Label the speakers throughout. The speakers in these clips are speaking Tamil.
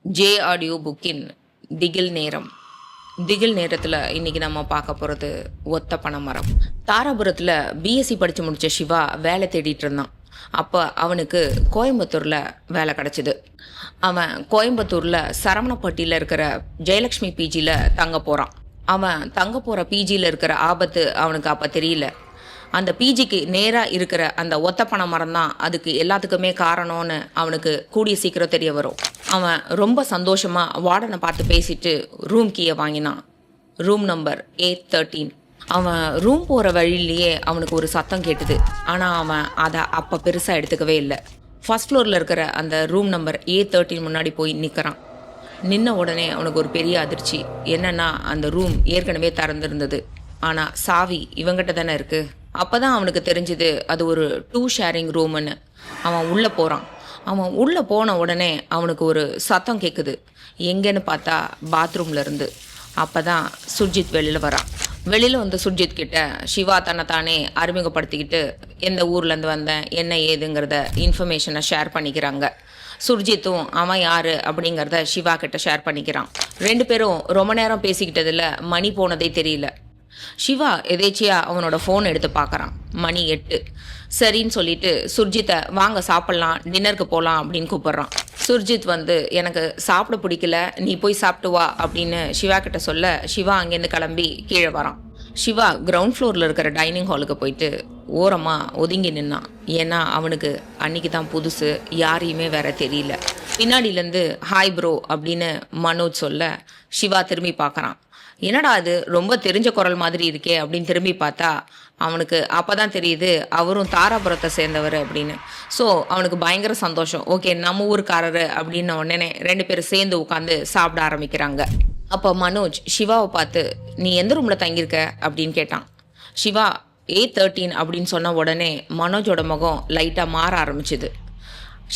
Speaker 1: ஜே ஆடியோ புக்கின் திகில் நேரம். திகில் நேரத்தில் இன்றைக்கி நம்ம பார்க்க போகிறது ஒத்த பனைமரம். தாராபுரத்தில் பிஎஸ்சி படித்து முடித்த சிவா வேலை தேடிட்டு இருந்தான். அப்போ அவனுக்கு கோயம்புத்தூரில் வேலை கிடச்சிது. அவன் கோயம்புத்தூரில் சரவணப்பட்டியில் இருக்கிற ஜெயலக்ஷ்மி பிஜியில் தங்க போகிறான். அவன் தங்க போகிற பிஜியில் இருக்கிற ஆபத்து அவனுக்கு அப்போ தெரியல. அந்த பிஜிக்கு நேராக இருக்கிற அந்த ஒத்த பனை மரம் தான் அதுக்கு எல்லாத்துக்குமே காரணம்னு அவனுக்கு கூடிய சீக்கிரம் தெரிய வரும். அவன் ரொம்ப சந்தோஷமாக வார்டனை பார்த்து பேசிட்டு ரூம் கீயை வாங்கினான். Room number A13. அவன் ரூம் போகிற வழியிலேயே அவனுக்கு ஒரு சத்தம் கேட்டுது. ஆனால் அவன் அதை அப்போ பெருசாக எடுத்துக்கவே இல்லை. ஃபர்ஸ்ட் ஃப்ளோரில் இருக்கிற அந்த ரூம் நம்பர் A13 முன்னாடி போய் நிற்கிறான். நின்ன உடனே அவனுக்கு ஒரு பெரிய அதிர்ச்சி. என்னன்னா, அந்த ரூம் ஏற்கனவே திறந்துருந்தது. ஆனால் சாவி இவங்கிட்ட தானே இருக்குது. அப்போ தான் அவனுக்கு தெரிஞ்சுது அது ஒரு 2 ஷேரிங் ரூம்னு. அவன் உள்ளே போகிறான். அவன் உள்ளே போன உடனே அவனுக்கு ஒரு சத்தம் கேட்குது. எங்கேன்னு பார்த்தா பாத்ரூமில் இருந்து. அப்போ தான் சுர்ஜித் வெளியில் வரான். வெளியில் வந்து சுர்ஜித் கிட்ட சிவா தன்னைத்தானே அறிமுகப்படுத்திக்கிட்டு எந்த ஊர்லேருந்து வந்தேன், என்ன ஏதுங்கிறத இன்ஃபர்மேஷனை ஷேர் பண்ணிக்கிறாங்க. சுர்ஜித்தும் அவன் யார் அப்படிங்கிறத சிவா கிட்ட ஷேர் பண்ணிக்கிறான். 2 பேரும் ரொம்ப நேரம் பேசிக்கிட்டதில் மணி போனதே தெரியல. சிவா எதேச்சியாக அவனோட ஃபோன் எடுத்து பார்க்குறான். மணி 8. சரின்னு சொல்லிட்டு சுர்ஜித்தை வாங்க சாப்பிட்லாம், டின்னருக்கு போகலாம் அப்படின்னு கூப்பிட்றான். சுர்ஜித் வந்து எனக்கு சாப்பிட பிடிக்கல, நீ போய் சாப்பிட்டு வா அப்படின்னு சிவா கிட்ட சொல்ல சிவா அங்கேருந்து கிளம்பி கீழே வரான். சிவா கிரவுண்ட் ஃப்ளோரில் இருக்கிற டைனிங் ஹாலுக்கு போயிட்டு ஓரமாக ஒதுங்கி நின்னான். ஏன்னா அவனுக்கு அன்னைக்கு தான் புதுசு, யாரையுமே வேற தெரியல. பின்னாடியிலேருந்து ஹாய் ப்ரோ அப்படின்னு மனோஜ் சொல்ல சிவா திரும்பி பார்க்குறான். என்னடா அது ரொம்ப தெரிஞ்ச குரல் மாதிரி இருக்கே அப்படின்னு திரும்பி பார்த்தா அவனுக்கு அப்போ தான் தெரியுது அவரும் தாராபுரத்தை சேர்ந்தவர் அப்படின்னு. ஸோ அவனுக்கு பயங்கர சந்தோஷம். ஓகே, நம்ம ஊருக்காரரு அப்படின்னு உடனே 2 பேரும் சேர்ந்து உட்காந்து சாப்பிட ஆரம்பிக்கிறாங்க. அப்போ மனோஜ் சிவாவை பார்த்து நீ எந்த ரூமில் தங்கியிருக்க அப்படின்னு கேட்டான். சிவா A13 அப்படின்னு சொன்ன உடனே மனோஜோட முகம் லைட்டாக மாற ஆரம்பிச்சுது.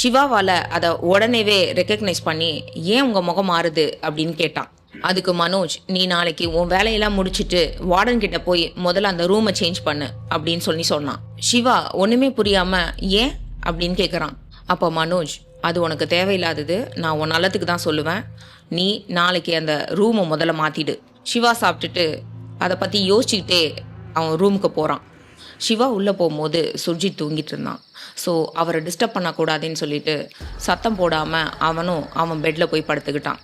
Speaker 1: சிவாவால் அதை உடனேவே ரெக்கக்னைஸ் பண்ணி ஏன் உங்கள் முகம் மாறுது அப்படின்னு கேட்டான். அதுக்கு மனோஜ், நீ நாளைக்கு உன் வேலையெல்லாம் முடிச்சுட்டு வார்டன் கிட்ட போய் முதல்ல அந்த ரூமை சேஞ்ச் பண்ணு அப்படின்னு சொன்னான். சிவா ஒன்றுமே புரியாமல் ஏன் அப்படின்னு கேட்குறான். அப்போ மனோஜ், அது உனக்கு தேவையில்லாதது, நான் உன் நல்லத்துக்கு தான் சொல்லுவேன். நீ நாளைக்கு அந்த ரூமை முதல்ல மாற்றிடு. சிவா சாப்பிட்டுட்டு அதை பற்றி யோசிச்சுக்கிட்டே அவன் ரூமுக்கு போகிறான். சிவா உள்ளே போகும்போது சுர்ஜித் தூங்கிட்டு இருந்தான். ஸோ அவரை டிஸ்டர்ப் பண்ணக்கூடாதுன்னு சொல்லிட்டு சத்தம் போடாமல் அவனும் அவன் பெட்டில் போய் படுத்துக்கிட்டான்.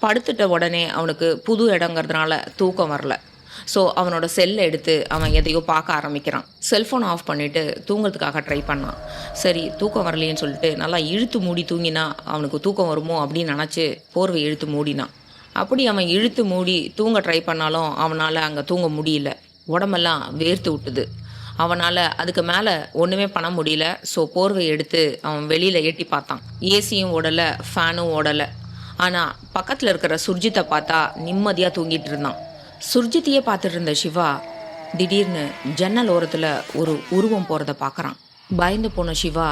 Speaker 1: படுத்துட்ட உடனே அவனுக்கு புது இடங்கிறதுனால தூக்கம் வரல. ஸோ அவனோட செல்லை எடுத்து அவன் எதையோ பார்க்க ஆரம்பிக்கிறான். செல்ஃபோன் ஆஃப் பண்ணிவிட்டு தூங்கிறதுக்காக ட்ரை பண்ணான். சரி, தூக்கம் வரலையேன்னு சொல்லிட்டு நல்லா இழுத்து மூடி தூங்கினா அவனுக்கு தூக்கம் வருமோ அப்படின்னு நினச்சி போர்வை இழுத்து மூடினான். அப்படி அவன் இழுத்து மூடி தூங்க ட்ரை பண்ணாலும் அவனால் அங்கே தூங்க முடியல. உடம்பெல்லாம் வேர்த்து விட்டுது. அவனால் அதுக்கு மேலே ஒன்றுமே பண்ண முடியல. ஸோ போர்வை எடுத்து அவன் வெளியில் எட்டி பார்த்தான். ஏசியும் ஓடலை, ஃபேனும் ஓடலை. ஆனால் பக்கத்தில் இருக்கிற சுர்ஜித்தை பார்த்தா நிம்மதியாக தூங்கிட்டு இருந்தான். சுர்ஜித்தையே பார்த்துட்டு இருந்த சிவா திடீர்னு ஜன்னல் ஓரத்தில் ஒரு உருவம் போகிறத பார்க்குறான். பயந்து போன சிவா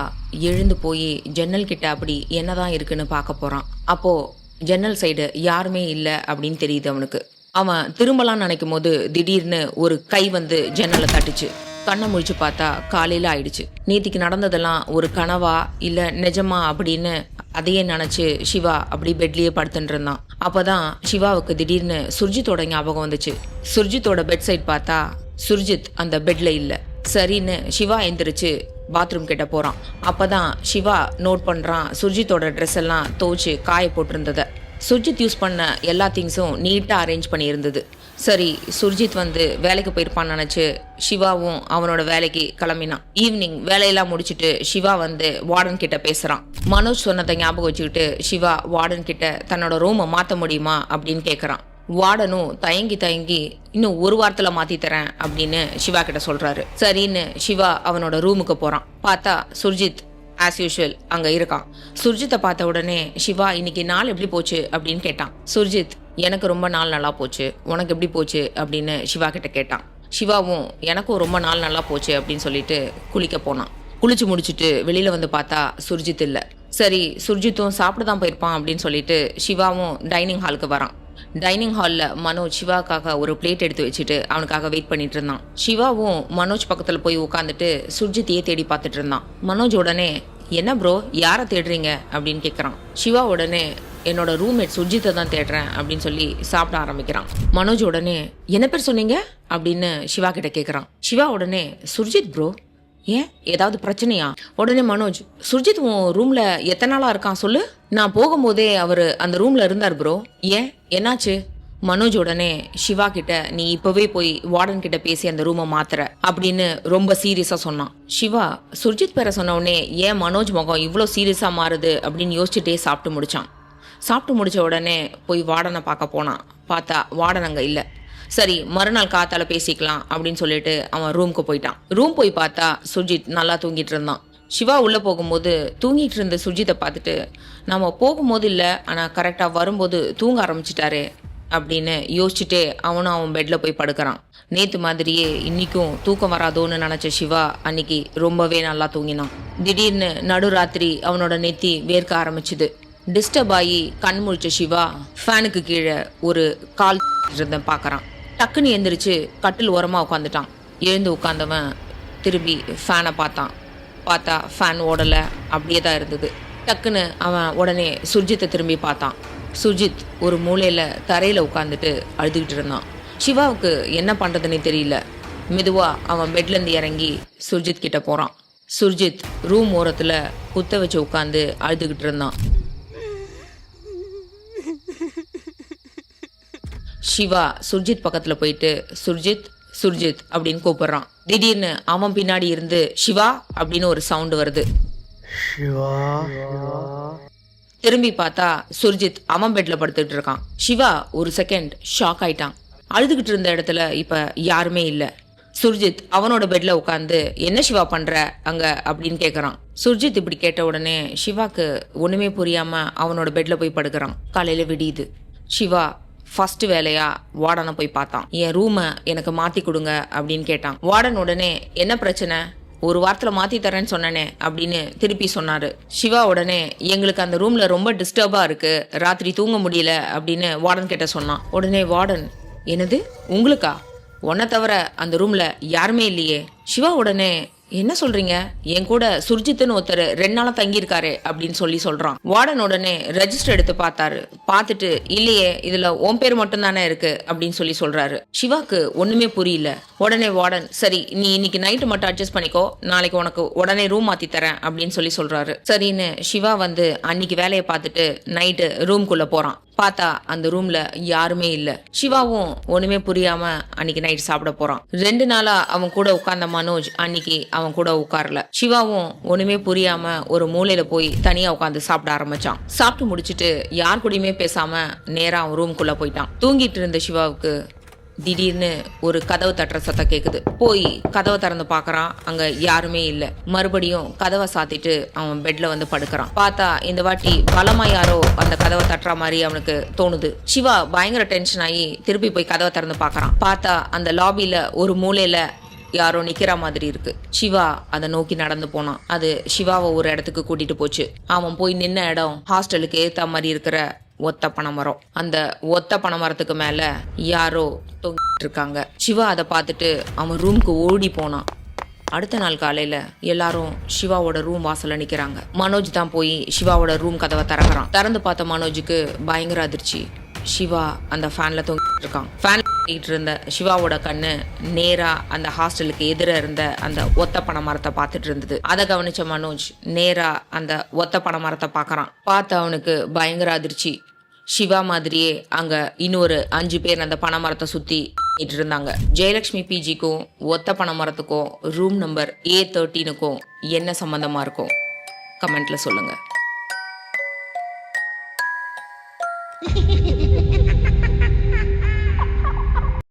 Speaker 1: எழுந்து போய் ஜன்னல் கிட்ட அப்படி என்னதான் இருக்குன்னு பார்க்க போகிறான். அப்போது ஜன்னல் சைடு யாருமே இல்லை அப்படின்னு தெரியுது அவனுக்கு. அவன் திரும்பலான்னு நினைக்கும் போது திடீர்னு ஒரு கை வந்து ஜன்னலை தட்டுச்சு. கண்ணை முழிச்சு பார்த்தா காலையில் ஆயிடுச்சு. நேத்திக்கு நடந்ததெல்லாம் ஒரு கனவா இல்லை நிஜமா அப்படின்னு அதையே நினச்சி சிவா அப்படி பெட்லேயே படுத்துட்டு இருந்தான். அப்போ தான் சிவாவுக்கு திடீர்னு சுர்ஜித்தோட ஞாபகம் வந்துச்சு. சுர்ஜித்தோட பெட் சைட் பார்த்தா சுர்ஜித் அந்த பெட்டில் இல்லை. சரின்னு சிவா எந்திரிச்சு பாத்ரூம் கிட்ட போகிறான். அப்போ தான் சிவா நோட் பண்ணுறான் சுர்ஜித்தோட ட்ரெஸ் எல்லாம் துவைச்சு காய போட்டிருந்ததை. சுர்ஜித் யூஸ் பண்ண எல்லா திங்ஸும் நீட்டாக அரேஞ்ச் பண்ணியிருந்தது. சரி, சுர்ஜித் வந்து வேலைக்கு போயிருப்பான்னு நினச்சி சிவாவும் அவனோட வேலைக்கு கிளம்பினான். ஈவினிங் வேலையெல்லாம் முடிச்சுட்டு சிவா வந்து வார்டன் கிட்ட பேசுகிறான். மனோஜ் சொன்னதை ஞாபகம் வச்சுக்கிட்டு சிவா வார்டன் கிட்ட தன்னோட ரூமை மாற்ற முடியுமா அப்படின்னு கேட்குறான். வார்டனும் தயங்கி இன்னும் 1 வாரத்தில் மாற்றி தரேன் அப்படின்னு சிவா கிட்ட சொல்கிறாரு. சரின்னு சிவா அவனோட ரூமுக்கு போகிறான். பார்த்தா சுர்ஜித் ஆஸ் யூஷுவல் அங்கே இருக்கான். சுர்ஜித்தை பார்த்த உடனே சிவா இன்னைக்கு நாள் எப்படி போச்சு அப்படின்னு கேட்டான். சுர்ஜித், எனக்கு ரொம்ப நாள் நல்லா போச்சு, உனக்கு எப்படி போச்சு அப்படின்னு சிவா கிட்ட கேட்டான். சிவாவும் எனக்கும் ரொம்ப நாள் நல்லா போச்சு அப்படின்னு சொல்லிட்டு குளிக்க போனான். குளிச்சு முடிச்சுட்டு வெளியில் வந்து பார்த்தா சுர்ஜித் இல்லை. சரி, சுர்ஜித்தும் சாப்பிட்டு தான் போயிருப்பான் அப்படின்னு சொல்லிட்டு சிவாவும் டைனிங் ஹாலுக்கு வரான். டைனிங் ஹாலில் மனோஜ் சிவாக்காக ஒரு பிளேட் எடுத்து வச்சுட்டு அவனுக்காக வெயிட் பண்ணிட்டு இருந்தான். சிவாவும் மனோஜ் பக்கத்தில் போய் உட்காந்துட்டு சுர்ஜித்தையே தேடி பார்த்துட்டு இருந்தான். மனோஜ் உடனே என்ன ப்ரோ, யாரை தேடுறீங்க அப்படின்னு கேட்குறான். சிவா உடனே என்னோட ரூம்மேட் சுர்ஜித்தை தான் தேடுறேன் அப்படின்னு சொல்லி சாப்பிட ஆரம்பிக்கிறான். மனோஜ் உடனே என்ன பேர் சொன்னீங்க அப்படின்னு சிவா கிட்ட கேட்குறான். சிவா உடனே சுர்ஜித் ப்ரோ, ஏன் ஏதாவது பிரச்சனையா? உடனே மனோஜ், சுர்ஜித் உன் ரூம்ல எத்தனை நாளா இருக்கான் சொல்லு. நான் போகும்போதே அவர் அந்த ரூம்ல இருந்தார் ப்ரோ. ஏன் என்னாச்சு? மனோஜ் உடனே சிவா கிட்ட, நீ இப்பவே போய் வார்டன் கிட்ட பேசி அந்த ரூமை மாத்துற அப்படின்னு ரொம்ப சீரியஸா சொன்னான். சிவா சுர்ஜித் பேரை சொன்ன உடனே ஏன் மனோஜ் முகம் இவ்வளோ சீரியஸா மாறுது அப்படின்னு யோசிச்சுட்டே சாப்பிட்டு முடிச்சான். சாப்பிட்டு முடிச்ச உடனே போய் வார்டனை பார்க்க போனான். பார்த்தா வார்டன் அங்கே இல்லை. சரி, மறுநாள் காத்தால பேசிக்கலாம் அப்படின்னு சொல்லிட்டு அவன் ரூமுக்கு போயிட்டான். ரூம் போய் பார்த்தா சுர்ஜித் நல்லா தூங்கிட்டு இருந்தான். சிவா உள்ளே போகும்போது தூங்கிட்டு இருந்த சுர்ஜித்தை பார்த்துட்டு, நம்ம போகும்போது இல்லை ஆனால் கரெக்டாக வரும்போது தூங்க ஆரம்பிச்சிட்டாரு அப்படின்னு யோசிச்சுட்டே அவனும் அவன் பெட்டில் போய் படுக்கிறான். நேற்று மாதிரியே இன்னைக்கும் தூக்கம் வராதோன்னு நினச்ச சிவா அன்னைக்கு ரொம்பவே நல்லா தூங்கினான். திடீர்னு நடுராத்திரி அவனோட நெத்தி வேர்க்க ஆரம்பிச்சுது. டிஸ்டர்ப் ஆகி கண் முழிச்ச சிவா ஃபேனுக்கு கீழே ஒரு கால் இருந்த பார்க்குறான். டக்குன்னு எந்திரிச்சு கட்டில் ஓரமாக உட்காந்துட்டான். எழுந்து உட்காந்தவன் திரும்பி ஃபேனை பார்த்தான். பார்த்தா ஃபேன் ஓடலை, அப்படியே தான் இருந்தது. டக்குன்னு அவன் உடனே சுர்ஜித்தை திரும்பி பார்த்தான். சுர்ஜித் ஒரு மூலையில் தரையில் உட்காந்துட்டு அழுதுகிட்டு இருந்தான். சிவாவுக்கு என்ன பண்ணுறதுன்னே தெரியல. மெதுவாக அவன் பெட்லேருந்து இறங்கி சுர்ஜித் கிட்ட போகிறான். சுர்ஜித் ரூம் ஓரத்தில் குத்த வச்சு உட்காந்து அழுதுகிட்டு இருந்தான். சிவா சுர்ஜித் பக்கத்தில் போயிட்டு சுர்ஜித் சுர்ஜித் அப்படின்னு கூப்பிடுறான். திடீர்னு அவன் பின்னாடி இருந்து சிவா அப்படின்னு ஒரு சவுண்டு வருது. திரும்பி பார்த்தா சுர்ஜித் அவன் பெட்ல படுத்துட்டு இருக்கான். சிவா ஒரு செகண்ட் ஷாக் ஆயிட்டான். அழுதுகிட்டு இருந்த இடத்துல இப்ப யாருமே இல்லை. சுர்ஜித் அவனோட பெட்ல உட்காந்து என்ன சிவா பண்ற அங்க அப்படின்னு கேட்கறான். சுர்ஜித் இப்படி கேட்ட உடனே சிவாக்கு ஒண்ணுமே புரியாம அவனோட பெட்ல போய் படுக்கிறான். காலையில விடியுது. சிவா ஃபர்ஸ்ட் வேலையா வார்டனை போய் பார்த்தான். என் ரூமை எனக்கு மாத்தி கொடுங்க அப்படின்னு கேட்டான். வார்டன் உடனே என்ன பிரச்சனை, ஒரு வாரத்தில் மாற்றி தரேன்னு சொன்னனே அப்படின்னு திருப்பி சொன்னார். சிவா உடனே எங்களுக்கு அந்த ரூமில் ரொம்ப டிஸ்டர்பாக இருக்குது, ராத்திரி தூங்க முடியல அப்படின்னு வார்டன் கிட்ட சொன்னான். உடனே வார்டன், என்னது உங்களுக்கா? உன்னை தவிர அந்த ரூமில் யாருமே இல்லையே. சிவா உடனே என்ன சொல்றீங்க, என் கூட சுர்ஜித்னு ஒருத்தர் 2 நாளா தங்கியிருக்காரு அப்படின்னு சொல்றான். வார்டன் உடனே ரெஜிஸ்டர் எடுத்து பார்த்தாரு. பார்த்துட்டு இல்லையே இதுல உன் பேர் மட்டும் தானே இருக்கு அப்படின்னு சொல்றாரு. சிவாக்கு ஒண்ணுமே புரியல. உடனே வார்டன், சரி நீ இன்னைக்கு நைட்டு மட்டும் அட்ஜஸ்ட் பண்ணிக்கோ, நாளைக்கு உனக்கு உடனே ரூம் மாத்தி தரேன் அப்படின்னு சொல்றாரு. சரின்னு சிவா வந்து அன்னைக்கு வேலையை பார்த்துட்டு நைட்டு ரூம்குள்ள போறான். பார்த்தா அந்த ரூம்ல யாருமே இல்ல. சிவாவும் ஒண்ணுமே புரியாம அன்னைக்கு நைட் சாப்பிட போறான். 2 நாளா அவன் கூட உட்கார்ந்த மனோஜ் அன்னைக்கு அவன் கூட உட்காரல. சிவாவும் ஒண்ணுமே புரியாம ஒரு மூலையில போய் தனியா உட்காந்து சாப்பிட ஆரம்பிச்சான். சாப்பிட்டு முடிச்சுட்டு யார் கூடயுமே பேசாம நேரா அவன் ரூம்குள்ள போயிட்டான். தூங்கிட்டு இருந்த சிவாவுக்கு திடீர்னு ஒரு கதவு தட்டுற சத்தம் கேக்குது. போய் கதவை திறந்து பாக்குறான். அங்க யாருமே இல்ல. மறுபடியும் கதவை சாத்திட்டு அவன் பெட்ல வந்து படுக்கிறான். பார்த்தா இந்த வாட்டி பலமா யாரோ அந்த கதவை தட்டுற மாதிரி அவனுக்கு தோணுது. சிவா பயங்கர டென்ஷன் ஆகி திருப்பி போய் கதவை திறந்து பாக்குறான். பார்த்தா அந்த லாபியில ஒரு மூலையில யாரோ நிக்கிற மாதிரி இருக்கு. சிவா அதை நோக்கி நடந்து போனான். அது சிவாவை ஒரு இடத்துக்கு கூட்டிட்டு போச்சு. அவன் போய் நின்ன இடம் ஹாஸ்டலுக்கு ஏத்த மாதிரி இருக்கிற ஒத்த பனைமரம். அந்த ஒத்த பனைமரத்துக்கு மேல யாரோ தொங்கிட்டு இருக்காங்க. சிவா அதை பார்த்துட்டு அவன் ரூம்க்கு ஓடி போனான். அடுத்த நாள் காலையில எல்லாரும் சிவாவோட ரூம் வாசல்ல நிக்கிறாங்க. மனோஜ் தான் போய் சிவாவோட ரூம் கதவை திறக்கிறான். திறந்து பார்த்த மனோஜுக்கு பயங்கர அதிர்ச்சி. சிவா அந்த ஃபேன்ல தொங்கிட்டு இருக்கான். ஃபேன்ல தொங்கிட்டு இருந்த சிவாவோட கண்ணு நேரா அந்த ஹாஸ்டலுக்கு எதிர இருந்த அந்த ஒத்த பனை மரத்தை பார்த்துட்டு இருந்தது. அதை கவனிச்ச மனோஜ் நேரா அந்த ஒத்த பனை மரத்தை பார்க்கறான். பார்த்து அவனுக்கு பயங்கர அதிர்ச்சி. சிவா மாதிரியே அங்க இன்னொரு 5 பேர் அந்த பனை மரத்தை சுத்தி இருந்தாங்க. ஜெயலட்சுமி பிஜிக்கும் ஒத்த பனை மரத்துக்கும் ரூம் நம்பர் A13க்கும் என்ன சம்பந்தமா இருக்கும் கமெண்ட்ல சொல்லுங்க.